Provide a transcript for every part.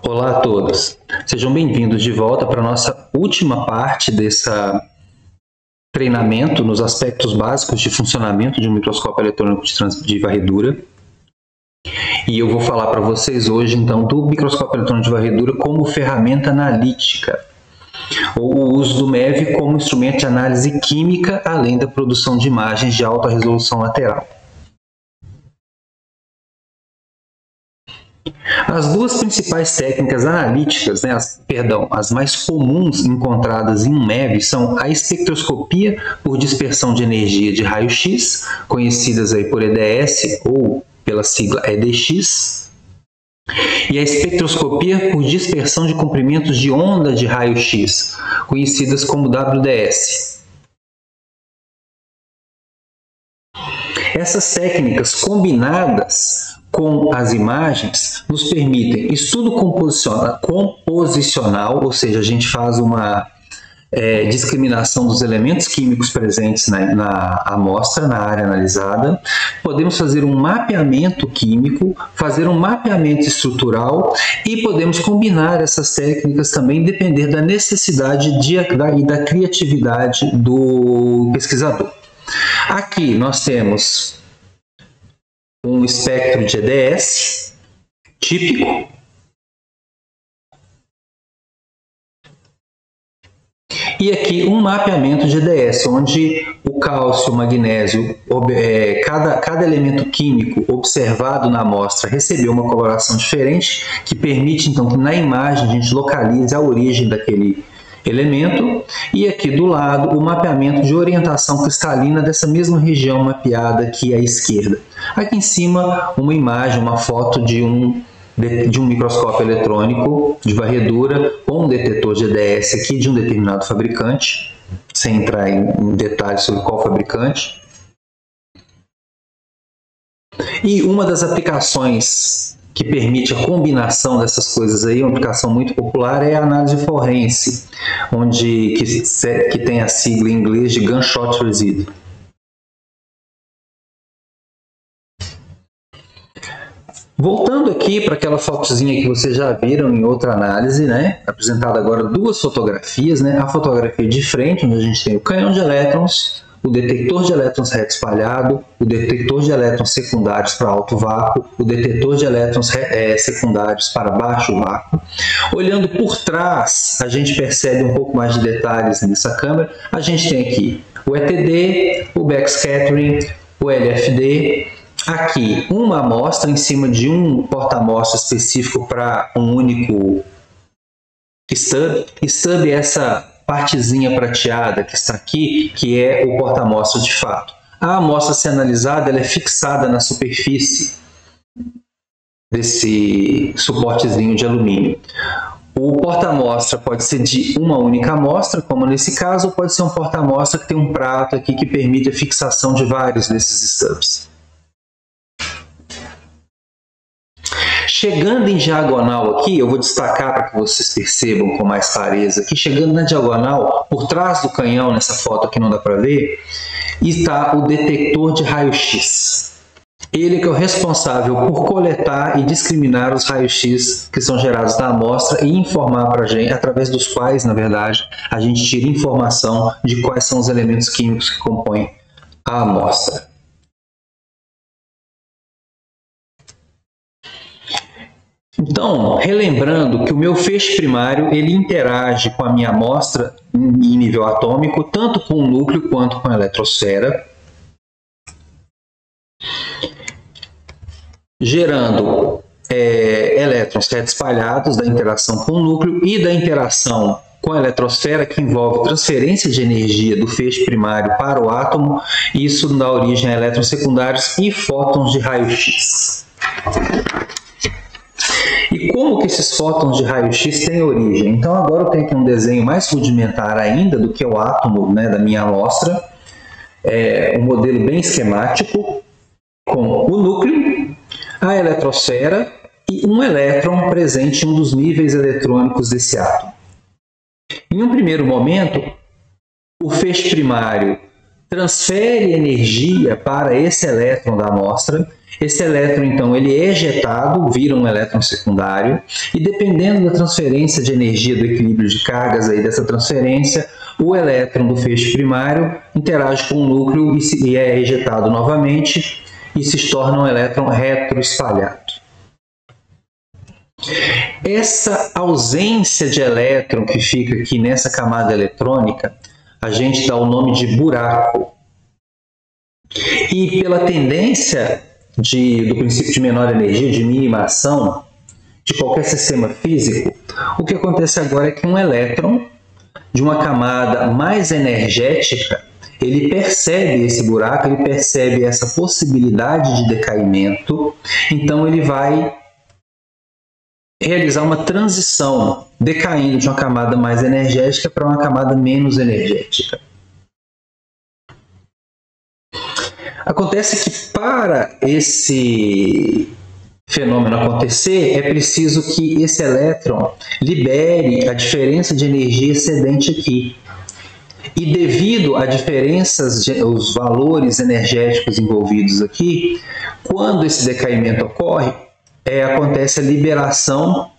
Olá a todos, sejam bem-vindos de volta para a nossa última parte desse treinamento nos aspectos básicos de funcionamento de um microscópio eletrônico de varredura. E eu vou falar para vocês hoje, então, do microscópio eletrônico de varredura como ferramenta analítica, ou o uso do MEV como instrumento de análise química, além da produção de imagens de alta resolução lateral. As duas principais técnicas analíticas, as mais comuns encontradas em um MEV são a espectroscopia por dispersão de energia de raio-x, conhecidas aí por EDS ou pela sigla EDX, e a espectroscopia por dispersão de comprimentos de onda de raio-x, conhecidas como WDS. Essas técnicas combinadas com as imagens nos permitem estudo composicional, ou seja, a gente faz uma discriminação dos elementos químicos presentes na amostra, na área analisada. Podemos fazer um mapeamento químico, fazer um mapeamento estrutural e podemos combinar essas técnicas também, depender da necessidade e da criatividade do pesquisador. Aqui nós temos um espectro de EDS típico. E aqui um mapeamento de EDS, onde o cálcio, o magnésio, cada elemento químico observado na amostra recebeu uma coloração diferente, que permite então que na imagem a gente localize a origem daquele elemento. E aqui do lado o mapeamento de orientação cristalina dessa mesma região mapeada aqui à esquerda. Aqui em cima uma imagem, uma foto de um microscópio eletrônico de varredura com um detetor de EDS aqui de um determinado fabricante, sem entrar em detalhes sobre qual fabricante. E uma das aplicações que permite a combinação dessas coisas aí, uma aplicação muito popular, é a análise forense, que tem a sigla em inglês de Gunshot Residue. Voltando aqui para aquela fotozinha que vocês já viram em outra análise, apresentada agora duas fotografias, a fotografia de frente, onde a gente tem o canhão de elétrons, o detector de elétrons reto espalhado, o detector de elétrons secundários para alto vácuo, o detector de elétrons secundários para baixo vácuo. Olhando por trás, a gente percebe um pouco mais de detalhes nessa câmera. A gente tem aqui o ETD, o backscattering, o LFD. Aqui uma amostra em cima de um porta-amostra específico para um único stub. Stub é essa partezinha prateada que está aqui, que é o porta-amostra de fato. A amostra a ser analisada, ela é fixada na superfície desse suportezinho de alumínio. O porta-amostra pode ser de uma única amostra, como nesse caso, ou pode ser um porta-amostra que tem um prato aqui que permite a fixação de vários desses stubs. Chegando em diagonal aqui, eu vou destacar para que vocês percebam com mais clareza aqui, chegando na diagonal, por trás do canhão, nessa foto aqui não dá para ver, está o detector de raio-x. Ele que é o responsável por coletar e discriminar os raios-x que são gerados na amostra e informar para a gente, através dos quais, na verdade, a gente tira informação de quais são os elementos químicos que compõem a amostra. Então, relembrando que o meu feixe primário ele interage com a minha amostra em nível atômico, tanto com o núcleo quanto com a eletrosfera, gerando elétrons reto espalhados da interação com o núcleo e da interação com a eletrosfera, que envolve transferência de energia do feixe primário para o átomo. Isso dá origem a elétrons secundários e fótons de raio-x. E como que esses fótons de raio-x têm origem? Então agora eu tenho aqui um desenho mais rudimentar ainda do que o átomo da minha amostra. Um modelo bem esquemático, com o núcleo, a eletrosfera e um elétron presente em um dos níveis eletrônicos desse átomo. Em um primeiro momento, o feixe primário transfere energia para esse elétron da amostra. Esse elétron, então, ele é ejetado, vira um elétron secundário, e dependendo da transferência de energia, do equilíbrio de cargas aí dessa transferência, o elétron do feixe primário interage com o núcleo e é ejetado novamente e se torna um elétron retroespalhado. Essa ausência de elétron que fica aqui nessa camada eletrônica, a gente dá o nome de buraco. E pela tendência do princípio de menor energia, de mínima ação, de qualquer sistema físico, o que acontece agora é que um elétron de uma camada mais energética, ele percebe esse buraco, ele percebe essa possibilidade de decaimento, então ele vai realizar uma transição, decaindo de uma camada mais energética para uma camada menos energética. Acontece que para esse fenômeno acontecer, é preciso que esse elétron libere a diferença de energia excedente aqui. E devido a diferenças, os valores energéticos envolvidos aqui, quando esse decaimento ocorre, acontece a liberação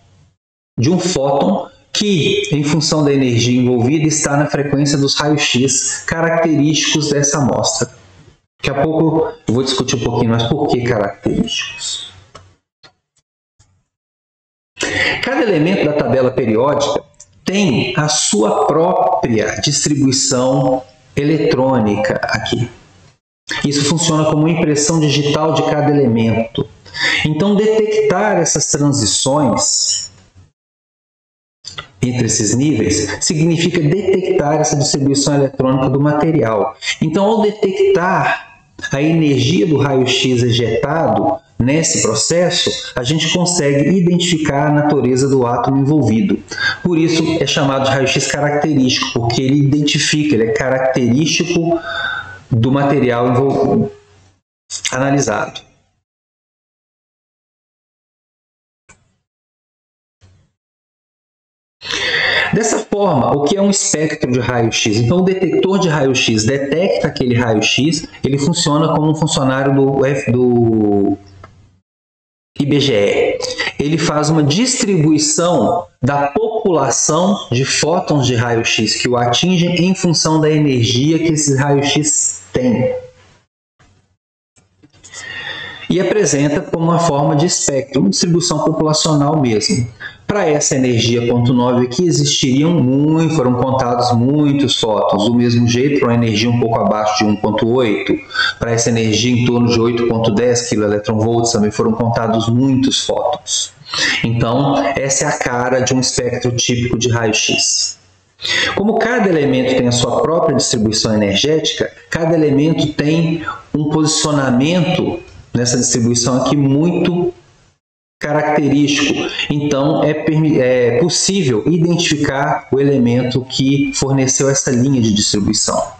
de um fóton que, em função da energia envolvida, está na frequência dos raios-x característicos dessa amostra. Daqui a pouco eu vou discutir um pouquinho mais por que característicos. Cada elemento da tabela periódica tem a sua própria distribuição eletrônica aqui. Isso funciona como uma impressão digital de cada elemento. Então, detectar essas transições entre esses níveis significa detectar essa distribuição eletrônica do material. Então, ao detectar a energia do raio-x ejetado nesse processo, a gente consegue identificar a natureza do átomo envolvido. Por isso é chamado de raio-x característico, porque ele identifica, ele é característico do material analisado. Dessa forma, o que é um espectro de raio-x? Então, o detector de raio-x detecta aquele raio-x, ele funciona como um funcionário do IBGE. Ele faz uma distribuição da população de fótons de raio-x que o atingem em função da energia que esses raios-x têm. E apresenta como uma forma de espectro, uma distribuição populacional mesmo. Para essa energia 0,9 aqui foram contados muitos fótons, do mesmo jeito para uma energia um pouco abaixo de 1,8, para essa energia em torno de 8,10 keV também foram contados muitos fótons. Então, essa é a cara de um espectro típico de raio-x. Como cada elemento tem a sua própria distribuição energética, cada elemento tem um posicionamento nessa distribuição aqui muito característico. Então, é possível identificar o elemento que forneceu essa linha de distribuição.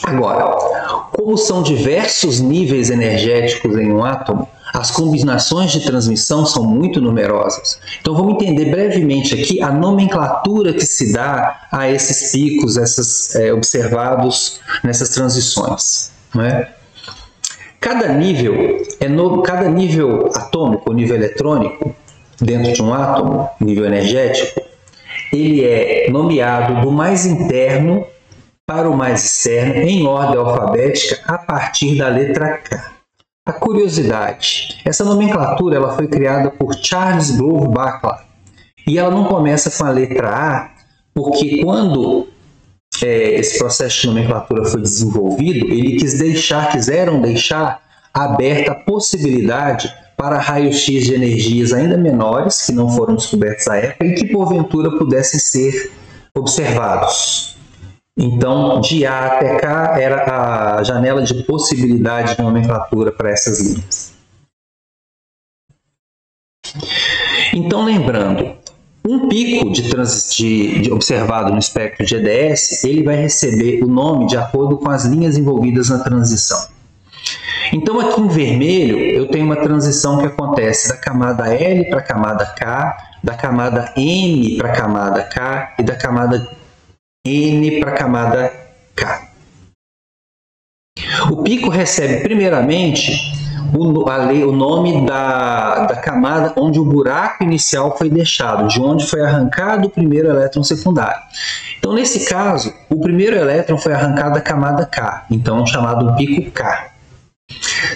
Agora, como são diversos níveis energéticos em um átomo, as combinações de transmissão são muito numerosas. Então vamos entender brevemente aqui a nomenclatura que se dá a esses picos observados nessas transições. Não é? Cada nível atômico, nível eletrônico, dentro de um átomo, nível energético, ele é nomeado do mais interno para o mais externo em ordem alfabética a partir da letra K. A curiosidade, essa nomenclatura ela foi criada por Charles Grove Bachelor e ela não começa com a letra A, porque quando esse processo de nomenclatura foi desenvolvido, quiseram deixar aberta a possibilidade para raios-x de energias ainda menores, que não foram descobertos à época, e que porventura pudessem ser observados. Então, de A até K era a janela de possibilidade de nomenclatura para essas linhas. Então, lembrando, um pico observado no espectro de EDS, ele vai receber o nome de acordo com as linhas envolvidas na transição. Então aqui em vermelho eu tenho uma transição que acontece da camada L para a camada K, da camada M para a camada K e da camada N para a camada K. O pico recebe primeiramente o nome da camada onde o buraco inicial foi deixado, de onde foi arrancado o primeiro elétron secundário. Então, nesse caso, o primeiro elétron foi arrancado da camada K, então chamado pico K.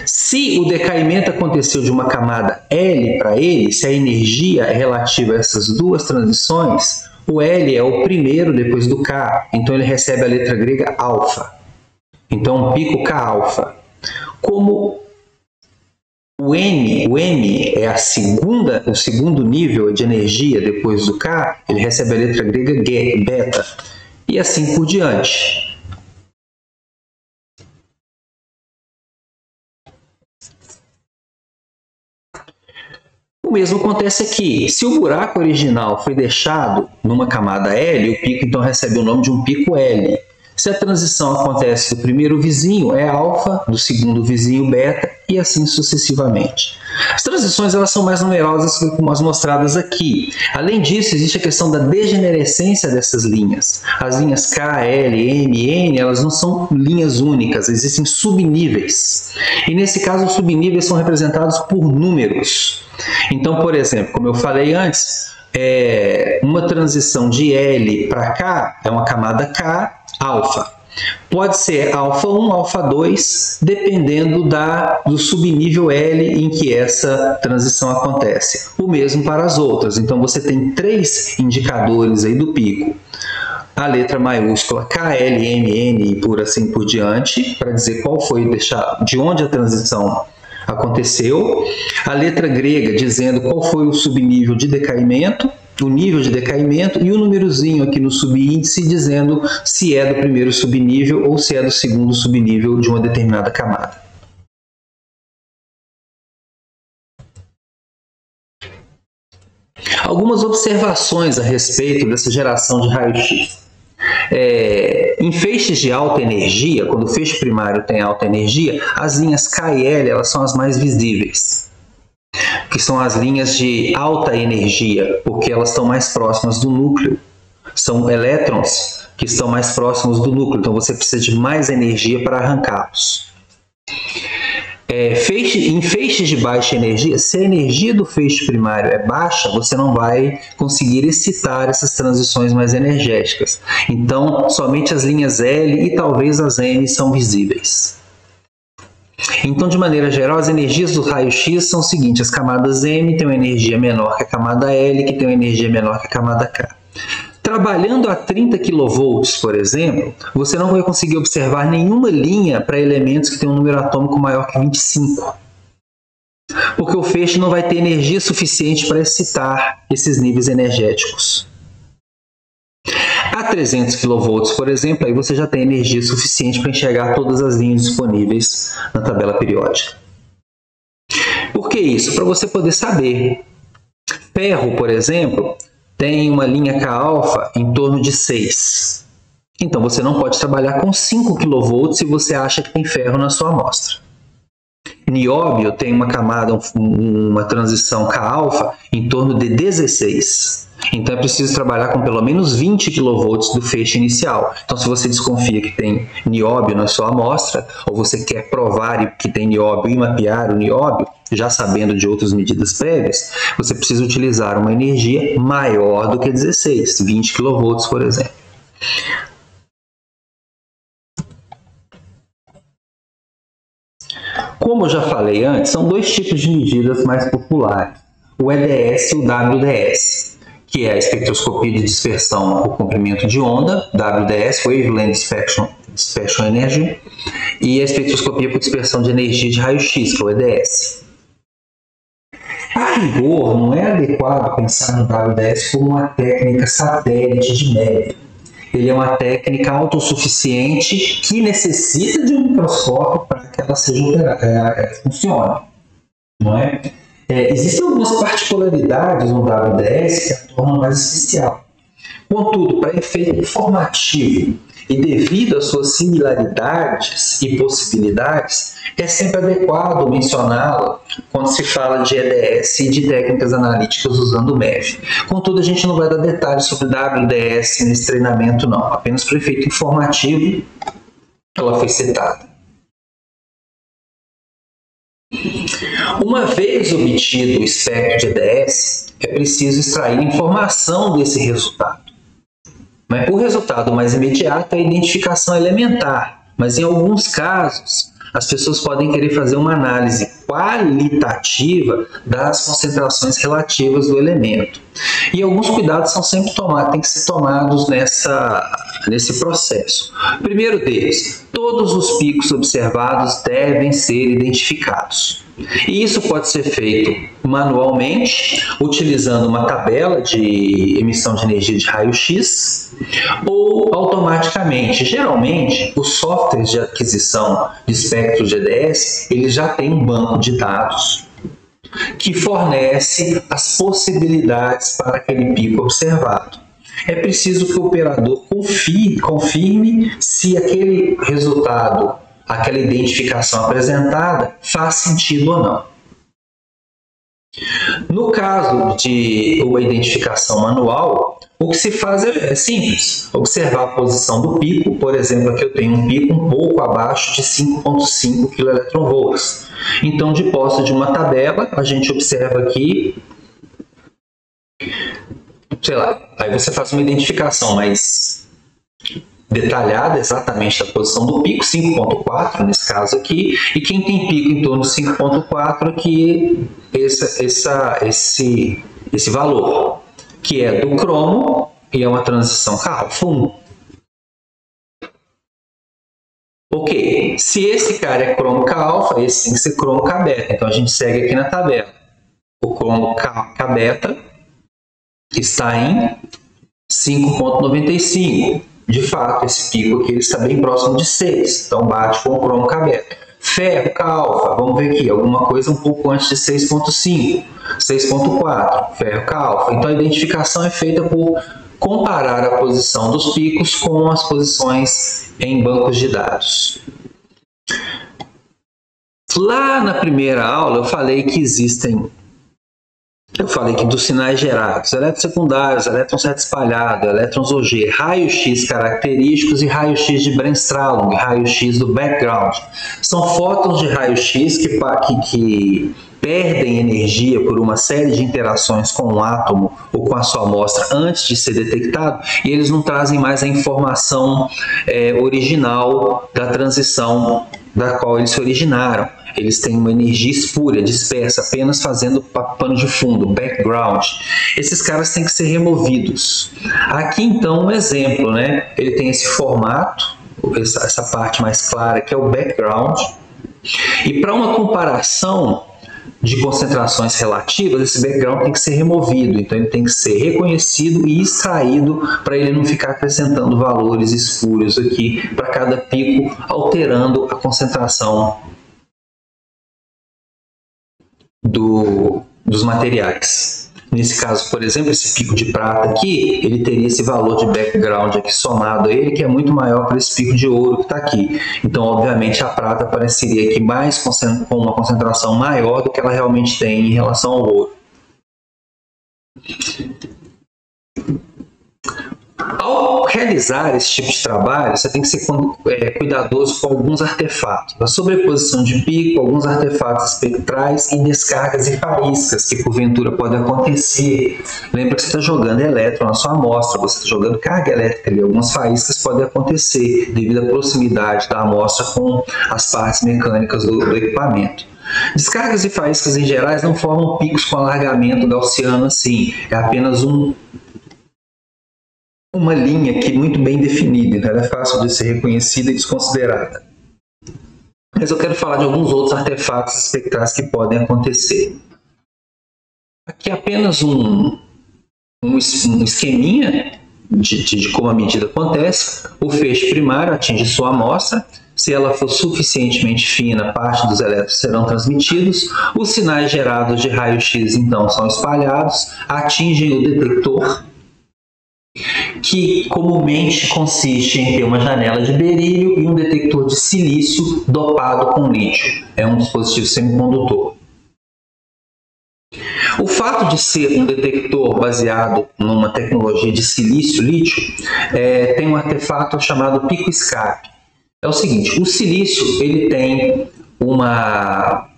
Se o decaimento aconteceu de uma camada L para ele, se a energia é relativa a essas duas transições, o L é o primeiro depois do K, então ele recebe a letra grega alfa. Então, pico K alfa. Como o M é o segundo nível de energia depois do K, ele recebe a letra grega beta. E assim por diante. O mesmo acontece aqui. Se o buraco original foi deixado numa camada L, o pico então recebe o nome de um pico L. Se a transição acontece do primeiro vizinho, é alfa, do segundo vizinho, beta, e assim sucessivamente. As transições elas são mais numerosas como as mostradas aqui. Além disso, existe a questão da degenerescência dessas linhas. As linhas K, L, M, N, elas não são linhas únicas, existem subníveis. E nesse caso, os subníveis são representados por números. Então, por exemplo, como eu falei antes, uma transição de L para K é uma camada K, alfa. Pode ser alfa 1, alfa 2, dependendo do subnível L em que essa transição acontece. O mesmo para as outras. Então você tem 3 indicadores aí do pico. A letra maiúscula K, L, M, N e por assim por diante, para dizer qual foi de onde a transição aconteceu. A letra grega dizendo qual foi o subnível de decaimento, o nível de decaimento, e o númerozinho aqui no subíndice dizendo se é do primeiro subnível ou se é do segundo subnível de uma determinada camada. Algumas observações a respeito dessa geração de raio-x. Em feixes de alta energia, quando o feixe primário tem alta energia, as linhas K e L elas são as mais visíveis, que são as linhas de alta energia, porque elas estão mais próximas do núcleo. São elétrons que estão mais próximos do núcleo, então você precisa de mais energia para arrancá-los. Em feixes de baixa energia, se a energia do feixe primário é baixa, você não vai conseguir excitar essas transições mais energéticas. Então, somente as linhas L e talvez as M são visíveis. Então, de maneira geral, as energias do raio-x são o seguinte: as camadas M têm uma energia menor que a camada L, que tem uma energia menor que a camada K. Trabalhando a 30 kV, por exemplo, você não vai conseguir observar nenhuma linha para elementos que têm um número atômico maior que 25. Porque o feixe não vai ter energia suficiente para excitar esses níveis energéticos. A 300 kV, por exemplo, aí você já tem energia suficiente para enxergar todas as linhas disponíveis na tabela periódica. Por que isso? Para você poder saber. Ferro, por exemplo, tem uma linha K-alfa em torno de 6. Então você não pode trabalhar com 5 kV se você acha que tem ferro na sua amostra. Nióbio tem uma camada, uma transição K-alfa em torno de 16. Então é preciso trabalhar com pelo menos 20 kV do feixe inicial. Então, se você desconfia que tem nióbio na sua amostra, ou você quer provar que tem nióbio e mapear o nióbio, já sabendo de outras medidas prévias, você precisa utilizar uma energia maior do que 16, 20 kV, por exemplo. Como eu já falei antes, são dois tipos de medidas mais populares, o EDS e o WDS, que é a espectroscopia de dispersão por comprimento de onda, WDS, Wavelength Dispersion Energy, e a espectroscopia por dispersão de energia de raio-x, que é o EDS. A rigor, não é adequado pensar no WDS como uma técnica satélite de média. Ele é uma técnica autossuficiente que necessita de um microscópio para que ela funcione. Não é? Existem algumas particularidades no WDS que a tornam mais especial. Contudo, para efeito informativo e devido às suas similaridades e possibilidades, é sempre adequado mencioná-la quando se fala de EDS e de técnicas analíticas usando o MEV. Contudo, a gente não vai dar detalhes sobre WDS nesse treinamento não, apenas para efeito informativo ela foi citada. Uma vez obtido o espectro de EDS, é preciso extrair informação desse resultado. O resultado mais imediato é a identificação elementar, mas em alguns casos as pessoas podem querer fazer uma análise qualitativa das concentrações relativas do elemento. E alguns cuidados são sempre têm que ser tomados nesse processo. O primeiro deles, todos os picos observados devem ser identificados. E isso pode ser feito manualmente, utilizando uma tabela de emissão de energia de raio-x, ou automaticamente. Geralmente, os softwares de aquisição de espectros de EDS, eles já têm um banco de dados que fornece as possibilidades para aquele pico observado. É preciso que o operador confirme se aquele resultado, aquela identificação apresentada, faz sentido ou não. No caso de uma identificação manual, o que se faz é simples, observar a posição do pico. Por exemplo, aqui eu tenho um pico um pouco abaixo de 5,5 keV. Então, de posse de uma tabela, a gente observa aqui, sei lá, aí você faz uma identificação mais detalhada exatamente da posição do pico, 5,4 nesse caso aqui, e quem tem pico em torno de 5,4 aqui, esse valor, que é do cromo e é uma transição Ka-alfa 1. Ok, se esse cara é cromo Ka-alfa, esse tem que ser cromo Ka-beta, então a gente segue aqui na tabela. O cromo Ka-beta está em 5,95. De fato, esse pico aqui ele está bem próximo de 6, então bate com o cromo Ka-beta. Ferro Ka-alfa, vamos ver aqui, alguma coisa um pouco antes de 6,5, 6,4, ferro Ka-alfa. Então a identificação é feita por comparar a posição dos picos com as posições em bancos de dados. Lá na primeira aula eu falei que dos sinais gerados, elétrons secundários, elétrons reto espalhado, elétrons OG, raio-x característicos e raio-x de Bremsstrahlung, raio-x do background. São fótons de raio-x que perdem energia por uma série de interações com um átomo ou com a sua amostra antes de ser detectado, e eles não trazem mais a informação original da transição da qual eles se originaram. Eles têm uma energia espúria, dispersa, apenas fazendo pano de fundo, background. Esses caras têm que ser removidos. Aqui então um exemplo, né? Ele tem esse formato, essa parte mais clara que é o background. E para uma comparação de concentrações relativas, esse background tem que ser removido, então ele tem que ser reconhecido e extraído para ele não ficar acrescentando valores espúrios aqui para cada pico, alterando a concentração dos materiais. Nesse caso, por exemplo, esse pico de prata aqui, ele teria esse valor de background aqui somado a ele, que é muito maior para esse pico de ouro que está aqui. Então, obviamente, a prata apareceria aqui com uma concentração maior do que ela realmente tem em relação ao ouro. Ao realizar esse tipo de trabalho, você tem que ser cuidadoso com alguns artefatos. A sobreposição de pico, alguns artefatos espectrais e descargas e faíscas que porventura podem acontecer. Lembra que você está jogando elétron na sua amostra, você está jogando carga elétrica ali. Algumas faíscas podem acontecer devido à proximidade da amostra com as partes mecânicas do equipamento. Descargas e faíscas em geral não formam picos com alargamento gaussiano assim, é apenas uma linha aqui muito bem definida, então ela é fácil de ser reconhecida e desconsiderada. Mas eu quero falar de alguns outros artefatos espectrais que podem acontecer. Aqui é apenas um esqueminha de como a medida acontece. O feixe primário atinge sua amostra. Se ela for suficientemente fina, parte dos elétrons serão transmitidos. Os sinais gerados de raio-x, então, são espalhados, atingem o detector. que comumente consiste em ter uma janela de berílio e um detector de silício dopado com lítio. É um dispositivo semicondutor. O fato de ser um detector baseado numa tecnologia de silício-lítio tem um artefato chamado pico-escape. É o seguinte, o silício ele tem uma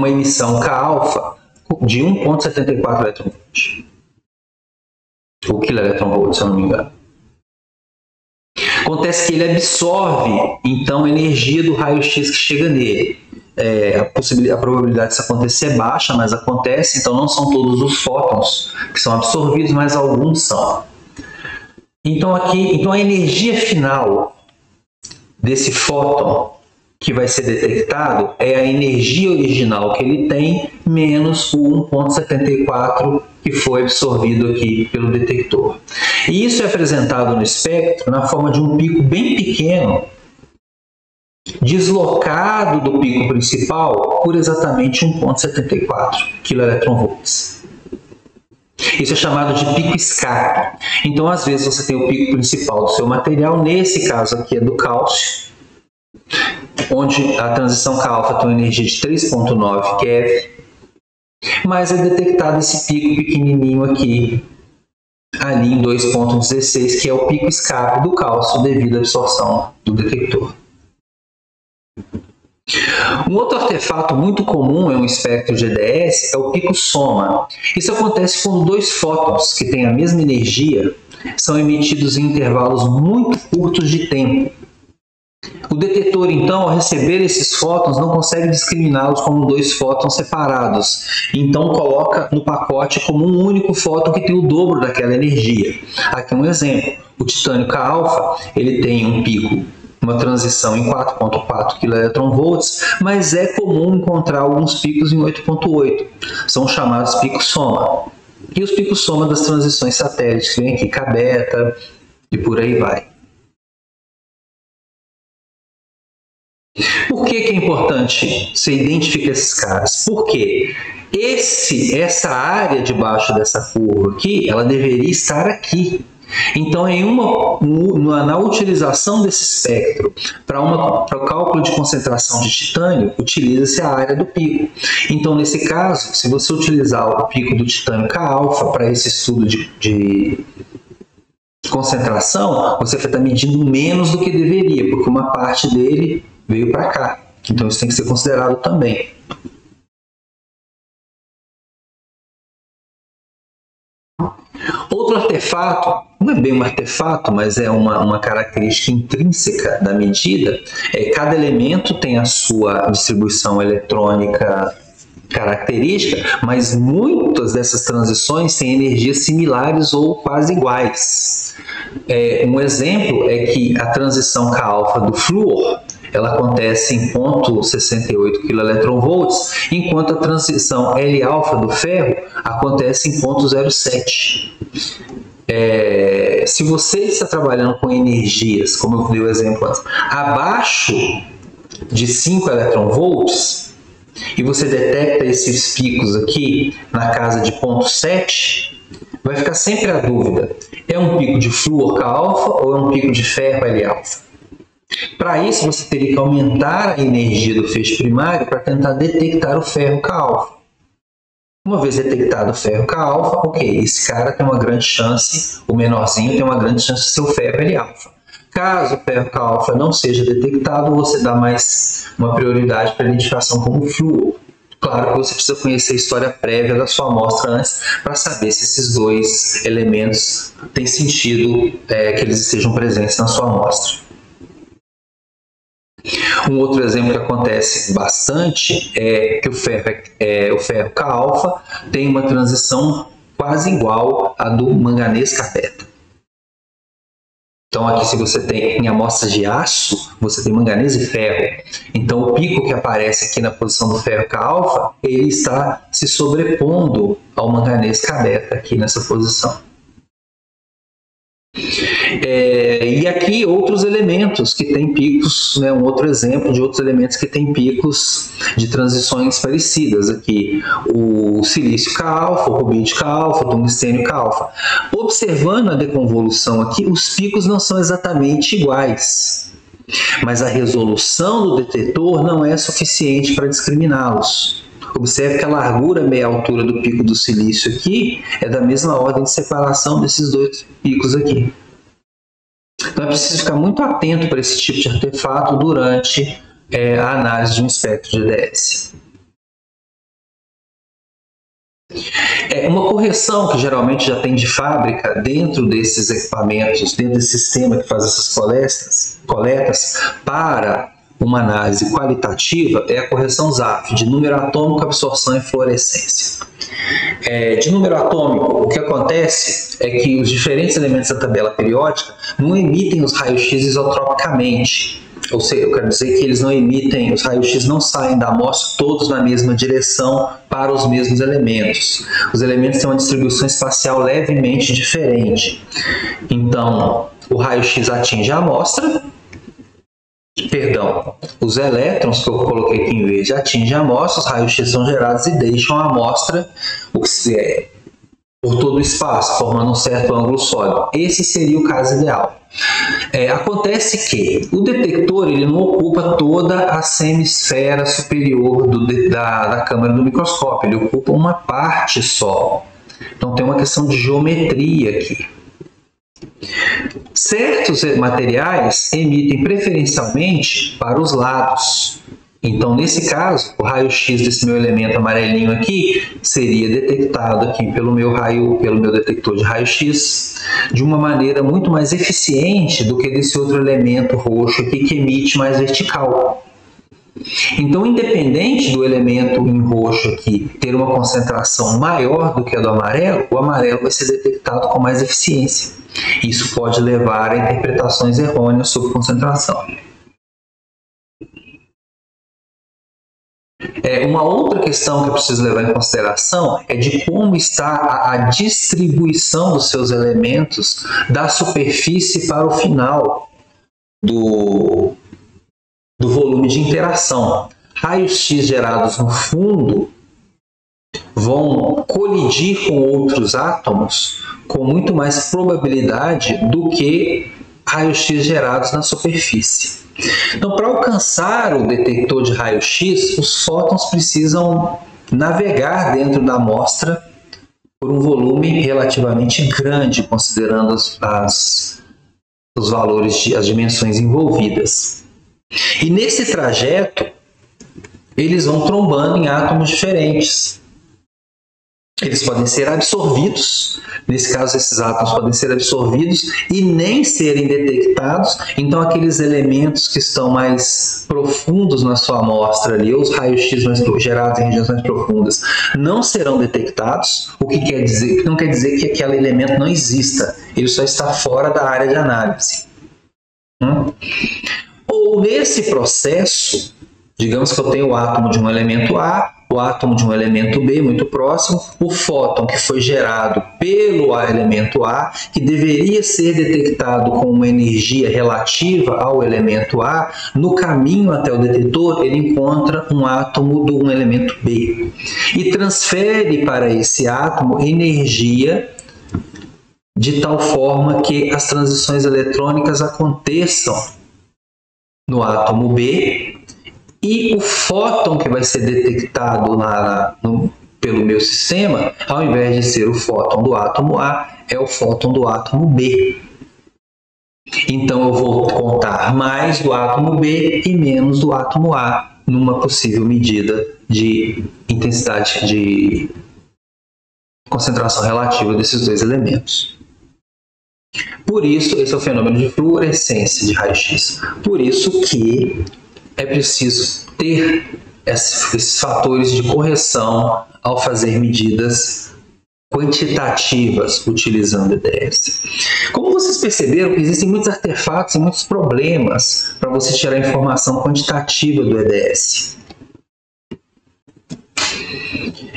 emissão K-alfa de 1,74 eletronvolts. Ou kV, se eu não me engano. Acontece que ele absorve, então, a energia do raio-x que chega nele. A probabilidade disso acontecer é baixa, mas acontece, então não são todos os fótons que são absorvidos, mas alguns são. Então, a energia final desse fóton que vai ser detectado é a energia original que ele tem menos o 1,74 que foi absorvido aqui pelo detector. E isso é apresentado no espectro na forma de um pico bem pequeno, deslocado do pico principal por exatamente 1,74 kV. Isso é chamado de pico escape. Então, às vezes, você tem o pico principal do seu material, nesse caso aqui é do cálcio, onde a transição K-alfa tem uma energia de 3,9 keV, mas é detectado esse pico pequenininho aqui, ali em 2,16, que é o pico escape do cálcio devido à absorção do detector. Um outro artefato muito comum em um espectro GDS é o pico soma. Isso acontece quando dois fótons que têm a mesma energia são emitidos em intervalos muito curtos de tempo. O detetor, então, ao receber esses fótons, não consegue discriminá-los como dois fótons separados. Então, coloca no pacote como um único fóton que tem o dobro daquela energia. Aqui um exemplo. O titânio K-alfa, ele tem um pico, uma transição em 4,4 kV, mas é comum encontrar alguns picos em 8,8. São chamados picos soma. E os picos soma das transições satélites, que vem aqui, K beta e por aí vai. Por que é importante você identificar esses caras? Porque essa área debaixo dessa curva aqui, ela deveria estar aqui. Então, na utilização desse espectro para o cálculo de concentração de titânio, utiliza-se a área do pico. Então, nesse caso, se você utilizar o pico do titânio K-alfa para esse estudo de concentração, você vai estar medindo menos do que deveria, porque uma parte dele veio para cá. Então, isso tem que ser considerado também. Outro artefato, não é bem um artefato, mas é uma característica intrínseca da medida, cada elemento tem a sua distribuição eletrônica característica, mas muitas dessas transições têm energias similares ou quase iguais. Um exemplo é que a transição K-alfa do flúor, ela acontece em 0,68 kV, enquanto a transição L-alfa do ferro acontece em 0,07. Se você está trabalhando com energias, como eu dei o exemplo antes, abaixo de 5 eletronvolts, e você detecta esses picos aqui na casa de 0,7, vai ficar sempre a dúvida, é um pico de flúor K-alfa ou é um pico de ferro L-alfa? Para isso, você teria que aumentar a energia do feixe primário para tentar detectar o ferro K-alfa. Uma vez detectado o ferro K-alfa, ok, esse cara tem uma grande chance, o menorzinho tem uma grande chance de ser o ferro L-alfa. Caso o ferro K-alfa não seja detectado, você dá mais uma prioridade para a identificação como flúor. Claro que você precisa conhecer a história prévia da sua amostra antes para saber se esses dois elementos têm sentido que eles estejam presentes na sua amostra. Um outro exemplo que acontece bastante é que o ferro K-alfa tem uma transição quase igual à do manganês K-beta. Então aqui, se você tem em amostras de aço, você tem manganês e ferro. Então o pico que aparece aqui na posição do ferro K-alfa, ele está se sobrepondo ao manganês K-beta aqui nessa posição. E aqui outros elementos que têm picos, né, um outro exemplo de outros elementos que têm picos de transições parecidas aqui, o silício K-alfa, o rubídio K-alfa, o tungstênio K-alfa. Observando a deconvolução aqui, os picos não são exatamente iguais, mas a resolução do detetor não é suficiente para discriminá-los. Observe que a largura meia altura do pico do silício aqui é da mesma ordem de separação desses dois picos aqui. Então é preciso ficar muito atento para esse tipo de artefato durante a análise de um espectro de EDS. Uma correção que geralmente já tem de fábrica dentro desses equipamentos, dentro desse sistema que faz essas coletas para uma análise qualitativa é a correção ZAF, de número atômico, absorção e fluorescência. De número atômico, o que acontece é que os diferentes elementos da tabela periódica não emitem os raios-x isotropicamente. Ou seja, eu quero dizer que eles não emitem, os raios-x não saem da amostra todos na mesma direção para os mesmos elementos. Os elementos têm uma distribuição espacial levemente diferente. Então, o raio-x atinge a amostra, os elétrons que eu coloquei aqui em verde atingem a amostra, os raios-x são gerados e deixam a amostra por todo o espaço, formando um certo ângulo sólido. Esse seria o caso ideal. Acontece que o detector ele não ocupa toda a semisfera superior da câmara do microscópio, ele ocupa uma parte só. Então tem uma questão de geometria aqui. Certos materiais emitem preferencialmente para os lados. Então, nesse caso, o raio-x desse meu elemento amarelinho aqui seria detectado aqui pelo meu detector de raio-x de uma maneira muito mais eficiente do que desse outro elemento roxo aqui que emite mais vertical. Então, independente do elemento em roxo aqui ter uma concentração maior do que a do amarelo, o amarelo vai ser detectado com mais eficiência. Isso pode levar a interpretações errôneas sobre concentração. Uma outra questão que eu preciso levar em consideração é de como está a distribuição dos seus elementos da superfície para o final do volume de interação. Raios-x gerados no fundo vão colidir com outros átomos com muito mais probabilidade do que raios-x gerados na superfície. Então, para alcançar o detector de raio-x, os fótons precisam navegar dentro da amostra por um volume relativamente grande, considerando os valores, as dimensões envolvidas. E nesse trajeto, eles vão trombando em átomos diferentes. Eles podem ser absorvidos, nesse caso esses átomos podem ser absorvidos e nem serem detectados, então aqueles elementos que estão mais profundos na sua amostra ali, ou os raios-x gerados em regiões mais profundas, não serão detectados, o que não quer dizer que aquele elemento não exista, ele só está fora da área de análise. Ou nesse processo, digamos que eu tenho o átomo de um elemento A, o átomo de um elemento B muito próximo, o fóton que foi gerado pelo elemento A, que deveria ser detectado com uma energia relativa ao elemento A, no caminho até o detetor ele encontra um átomo de um elemento B e transfere para esse átomo energia de tal forma que as transições eletrônicas aconteçam no átomo B. E o fóton que vai ser detectado pelo meu sistema, ao invés de ser o fóton do átomo A, é o fóton do átomo B. Então eu vou contar mais do átomo B e menos do átomo A numa possível medida de intensidade de concentração relativa desses dois elementos. Por isso, esse é o fenômeno de fluorescência de raio-x. Por isso que é preciso ter esses fatores de correção ao fazer medidas quantitativas utilizando EDS. Como vocês perceberam, existem muitos artefatos e muitos problemas para você tirar informação quantitativa do EDS.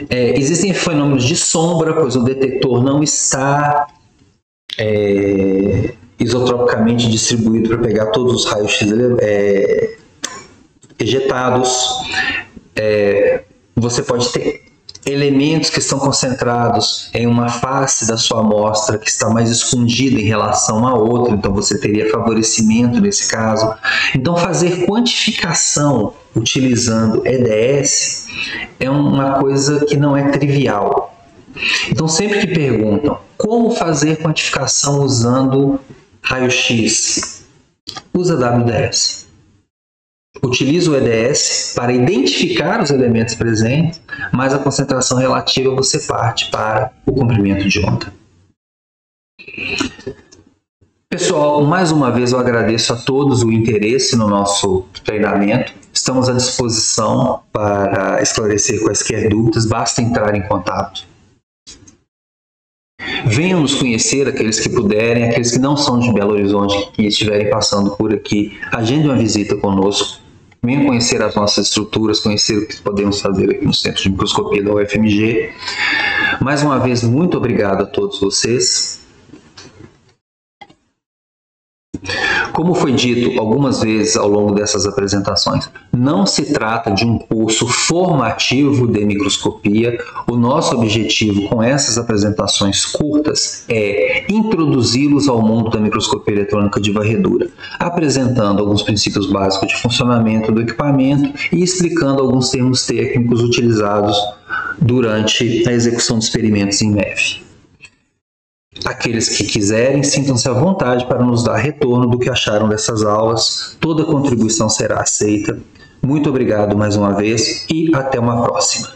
Existem fenômenos de sombra, pois o detector não está isotropicamente distribuído para pegar todos os raios-x ejetados. Você pode ter elementos que estão concentrados em uma face da sua amostra que está mais escondida em relação a outra, então você teria favorecimento nesse caso. Então, fazer quantificação utilizando EDS é uma coisa que não é trivial. Então, sempre que perguntam como fazer quantificação usando raio-x, usa WDS. Utiliza o EDS para identificar os elementos presentes, mas a concentração relativa você parte para o comprimento de onda. Pessoal, mais uma vez eu agradeço a todos o interesse no nosso treinamento. Estamos à disposição para esclarecer quaisquer dúvidas, basta entrar em contato. Venham nos conhecer, aqueles que puderem, aqueles que não são de Belo Horizonte, que estiverem passando por aqui, agende uma visita conosco. Venham conhecer as nossas estruturas, conhecer o que podemos fazer aqui no Centro de Microscopia da UFMG. Mais uma vez, muito obrigado a todos vocês. Como foi dito algumas vezes ao longo dessas apresentações, não se trata de um curso formativo de microscopia. O nosso objetivo com essas apresentações curtas é introduzi-los ao mundo da microscopia eletrônica de varredura, apresentando alguns princípios básicos de funcionamento do equipamento e explicando alguns termos técnicos utilizados durante a execução de experimentos em MEV. Aqueles que quiserem, sintam-se à vontade para nos dar retorno do que acharam dessas aulas. Toda contribuição será aceita. Muito obrigado mais uma vez e até uma próxima.